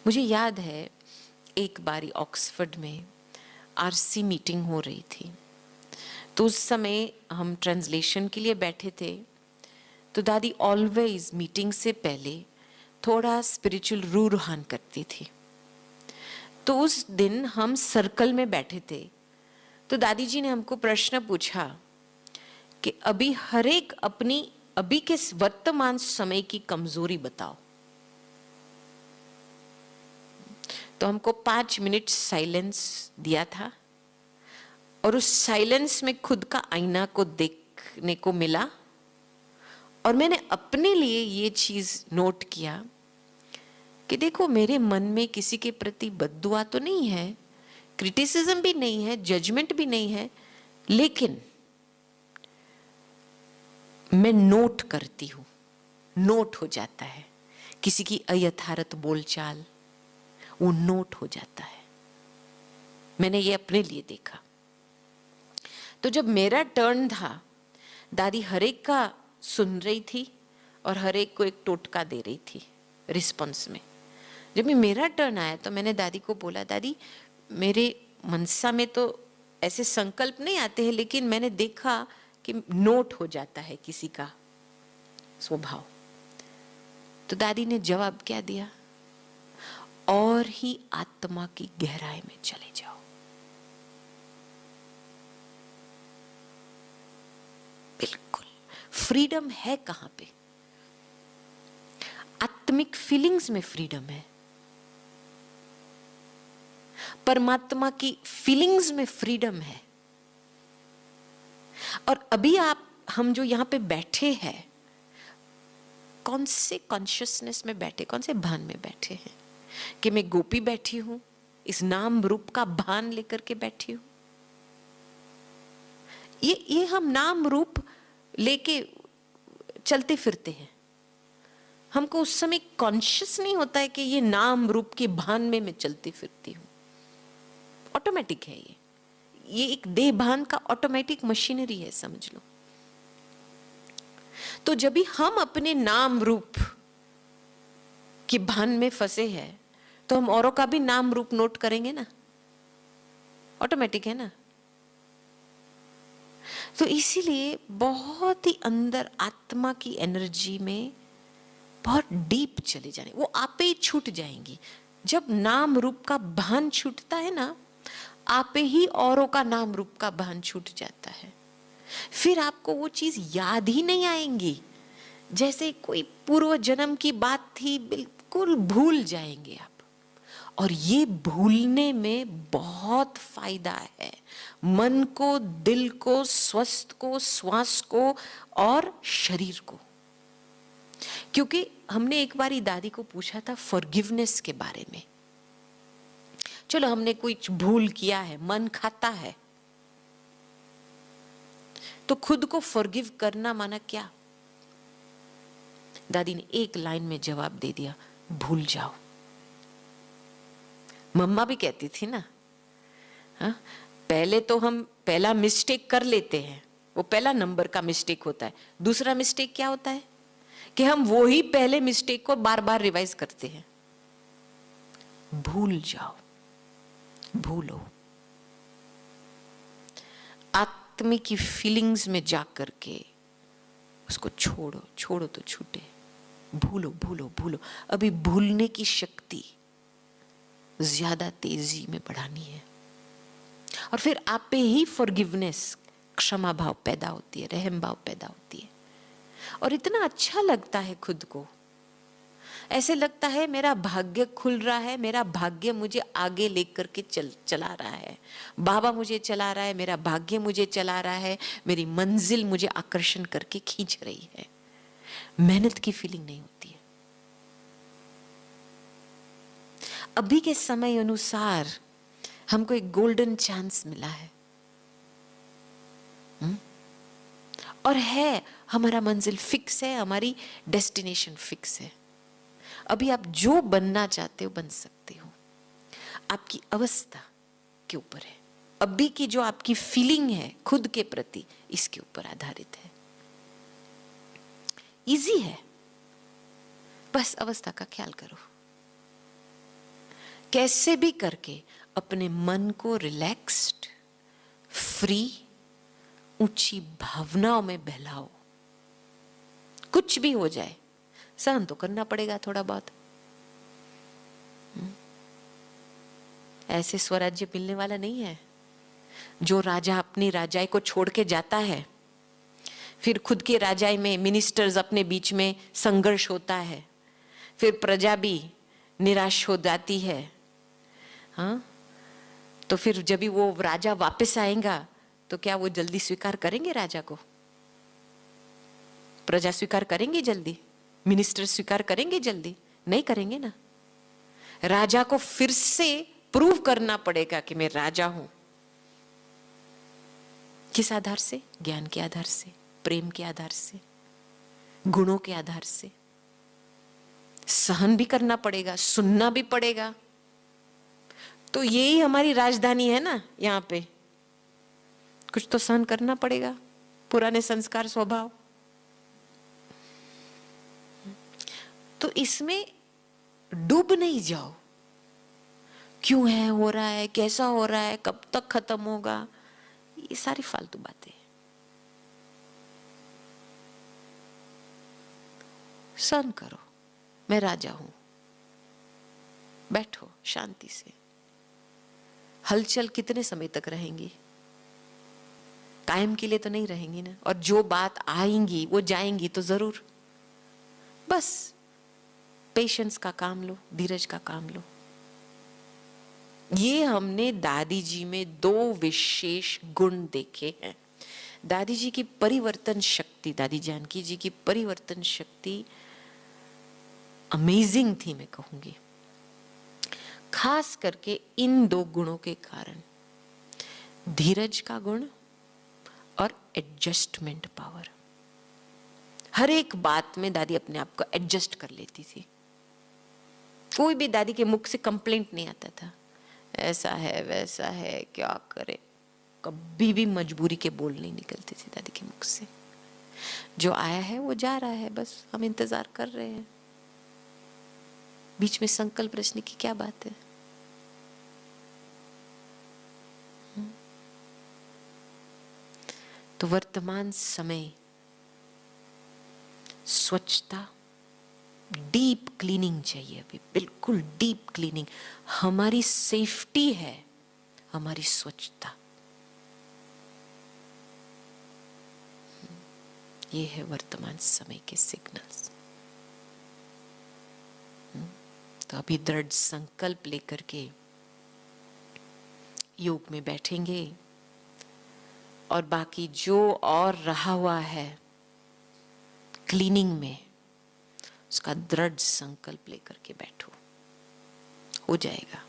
मुझे याद है एक बारी ऑक्सफोर्ड में आरसी मीटिंग हो रही थी, तो उस समय हम ट्रांसलेशन के लिए बैठे थे। तो दादी ऑलवेज मीटिंग से पहले थोड़ा स्पिरिचुअल रूहान करती थी। तो उस दिन हम सर्कल में बैठे थे, तो दादी जी ने हमको प्रश्न पूछा कि अभी हर एक अपनी अभी के वर्तमान समय की कमजोरी बताओ। तो हमको 5 मिनट साइलेंस दिया था और उस साइलेंस में खुद का आईना को देखने को मिला और मैंने अपने लिए ये चीज नोट किया कि देखो, मेरे मन में किसी के प्रति बद्दुआ तो नहीं है, क्रिटिसिज्म भी नहीं है, जजमेंट भी नहीं है, लेकिन मैं नोट करती हूं, नोट हो जाता है। किसी की अयथार्थ बोलचाल वो नोट हो जाता है। मैंने ये अपने लिए देखा। तो जब मेरा टर्न था, दादी हर एक का सुन रही थी और हर एक को एक टोटका दे रही थी रिस्पॉन्स में। जब मेरा टर्न आया तो मैंने दादी को बोला, दादी मेरे मनसा में तो ऐसे संकल्प नहीं आते हैं, लेकिन मैंने देखा कि नोट हो जाता है किसी का स्वभाव। तो दादी ने जवाब क्या दिया? और ही आत्मा की गहराई में चले जाओ। बिल्कुल फ्रीडम है कहां पे? आत्मिक फीलिंग्स में फ्रीडम है, परमात्मा की फीलिंग्स में फ्रीडम है। और अभी हम जो यहां पे बैठे हैं, कौन से कॉन्शियसनेस में बैठे, कौन से भान में बैठे हैं? कि मैं गोपी बैठी हूं, इस नाम रूप का भान लेकर के बैठी हूं। ये हम नाम रूप लेके चलते फिरते हैं। हमको उस समय कॉन्शियस नहीं होता है कि ये नाम रूप के भान में मैं चलती फिरती हूं। ऑटोमेटिक है ये एक देह भान का ऑटोमेटिक मशीनरी है, समझ लो। तो जब भी हम अपने नाम रूप के भान में फंसे हैं, तो हम औरों का भी नाम रूप नोट करेंगे ना, ऑटोमेटिक है ना। तो इसीलिए बहुत ही अंदर आत्मा की एनर्जी में बहुत डीप चले जाने, वो आपे ही छूट जाएंगी। जब नाम रूप का भान छूटता है ना, आपे ही औरों का नाम रूप का भान छूट जाता है। फिर आपको वो चीज याद ही नहीं आएंगी, जैसे कोई पूर्व जन्म की बात थी, बिल्कुल भूल जाएंगे आप। और ये भूलने में बहुत फायदा है, मन को, दिल को, स्वस्थ को, श्वास को और शरीर को। क्योंकि हमने एक बारी दादी को पूछा था फॉरगिवनेस के बारे में। चलो हमने कुछ भूल किया है, मन खाता है, तो खुद को फॉरगिव करना माना क्या? दादी ने एक लाइन में जवाब दे दिया, भूल जाओ। मम्मा भी कहती थी ना, हाँ, पहले तो हम पहला मिस्टेक कर लेते हैं, वो पहला नंबर का मिस्टेक होता है। दूसरा मिस्टेक क्या होता है कि हम वो ही पहले मिस्टेक को बार बार रिवाइज करते हैं। भूल जाओ, भूलो। आत्मा की फीलिंग्स में जा करके उसको छोड़ो, छोड़ो तो छूटे। भूलो भूलो भूलो। अभी भूलने की शक्ति ज्यादा तेजी में बढ़ानी है, और फिर आप पे ही फॉरगिवनेस, क्षमा भाव पैदा होती है, रहम भाव पैदा होती है। और इतना अच्छा लगता है खुद को, ऐसे लगता है मेरा भाग्य खुल रहा है, मेरा भाग्य मुझे आगे लेकर के चला रहा है, बाबा मुझे चला रहा है, मेरा भाग्य मुझे चला रहा है, मेरी मंजिल मुझे आकर्षण करके खींच रही है। मेहनत की फीलिंग नहीं होती है। अभी के समय अनुसार हमको एक गोल्डन चांस मिला है, और है, हमारा मंजिल फिक्स है, हमारी डेस्टिनेशन फिक्स है। अभी आप जो बनना चाहते हो बन सकते हो, आपकी अवस्था के ऊपर है। अभी की जो आपकी फीलिंग है खुद के प्रति, इसके ऊपर आधारित है। इजी है, बस अवस्था का ख्याल करो। कैसे भी करके अपने मन को रिलैक्स्ड, फ्री, ऊंची भावनाओं में बहलाओ। कुछ भी हो जाए सहन तो करना पड़ेगा थोड़ा बहुत। ऐसे स्वराज्य मिलने वाला नहीं है। जो राजा अपनी राजाई को छोड़ के जाता है, फिर खुद के राजाई में मिनिस्टर्स अपने बीच में संघर्ष होता है, फिर प्रजा भी निराश हो जाती है। हाँ, तो फिर जब भी वो राजा वापस आएगा तो क्या वो जल्दी स्वीकार करेंगे राजा को? प्रजा स्वीकार करेंगे जल्दी? मिनिस्टर स्वीकार करेंगे जल्दी? नहीं करेंगे ना। राजा को फिर से प्रूव करना पड़ेगा कि मैं राजा हूं। किस आधार से? ज्ञान के आधार से, प्रेम के आधार से, गुणों के आधार से। सहन भी करना पड़ेगा, सुनना भी पड़ेगा। तो यही हमारी राजधानी है ना। यहां पे कुछ तो सहन करना पड़ेगा, पुराने संस्कार, स्वभाव। तो इसमें डूब नहीं जाओ। क्यों है, हो रहा है, कैसा हो रहा है, कब तक खत्म होगा, ये सारी फालतू बातें। सहन करो, मैं राजा हूं। बैठो शांति से। हलचल कितने समय तक रहेंगी? कायम के लिए तो नहीं रहेंगी ना। और जो बात आएंगी वो जाएंगी तो जरूर। बस पेशेंस का काम लो, धीरज का काम लो। ये हमने दादी जी में दो विशेष गुण देखे हैं। दादी जी की परिवर्तन शक्ति, दादी जानकी जी की परिवर्तन शक्ति अमेजिंग थी, मैं कहूंगी। खास करके इन दो गुणों के कारण, धीरज का गुण और एडजस्टमेंट पावर। हर एक बात में दादी अपने आप को एडजस्ट कर लेती थी। कोई भी दादी के मुख से कंप्लेंट नहीं आता था, ऐसा है वैसा है, क्या करे। कभी भी मजबूरी के बोल नहीं निकलते थे दादी के मुख से। जो आया है वो जा रहा है, बस हम इंतजार कर रहे हैं। बीच में संकल्प रचने की क्या बात है? तो वर्तमान समय स्वच्छता, डीप क्लीनिंग चाहिए। अभी बिल्कुल डीप क्लीनिंग। हमारी सेफ्टी है हमारी स्वच्छता। ये है वर्तमान समय के सिग्नल्स। तो अभी दृढ़ संकल्प लेकर के योग में बैठेंगे और बाकी जो और रहा हुआ है क्लीनिंग में, उसका दृढ़ संकल्प लेकर के बैठो, हो जाएगा।